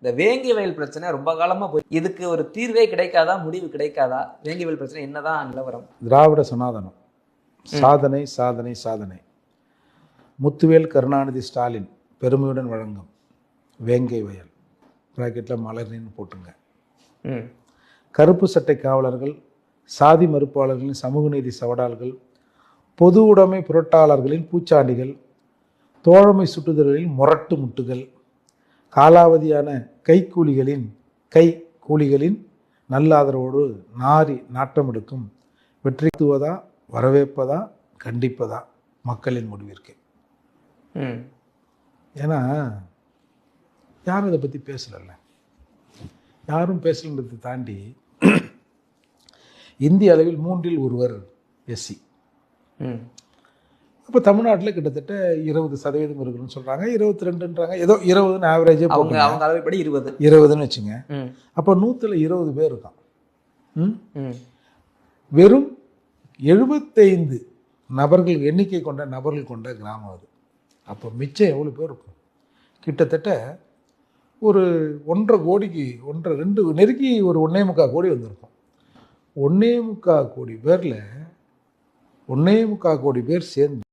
இந்த வேங்கை வயல் பிரச்சனை ரொம்ப காலமா போய் இதுக்கு ஒரு தீர்வே கிடைக்காதா, முடிவு கிடைக்காதா? வேங்கை வயல் பிரச்சனை என்னதான் நிலவரம்? திராவிட சனாதனம் சாதனை சாதனை சாதனை. முத்துவேல் கருணாநிதி ஸ்டாலின் பெருமையுடன் வழங்கும் வேங்கை வயல் பிராக்கெட்டில் மலர்னின்னு போட்டுங்க. கருப்பு சட்டை காவலர்கள், சாதி மறுப்பாளர்களின் சமூக நீதி சவடால்கள், பொது உடைமை புரட்டாளர்களின் பூச்சாண்டிகள், தோழமை சுட்டுதல்களின் முரட்டு முட்டுகள், காலாவதியான கைக்கூலிகளின் நல்ல ஆதரவோடு நாட்டம் எடுக்கும் வெற்றித்துவதா, வரவேற்பதா, கண்டிப்பதா மக்களின் முடிவிற்கு. ஏன்னா யாரும் இதை பற்றி பேசலைல்ல, யாரும் பேசலன்றதை தாண்டி இந்திய அளவில் 3 எஸ்சி. இப்போ தமிழ்நாட்டில் கிட்டத்தட்ட 20% இருக்குன்னு சொல்கிறாங்க, 22ன்றாங்க, ஏதோ 20 ஆவரேஜே அவங்க அளவுப்படி 20ன்னு வச்சுங்க. அப்போ 120 பேர் இருக்கான். வெறும் 75 நபர்கள் எண்ணிக்கை கொண்ட நபர்கள் கொண்ட கிராமம் அது. அப்போ மிச்சம் எவ்வளோ பேர் இருக்கும்? கிட்டத்தட்ட ஒரு 1.5 கோடிக்கு 2 நெருக்கி ஒரு 1.25 கோடி வந்திருக்கும். 1.25 கோடி பேரில் 1.25 கோடி பேர் சேர்ந்து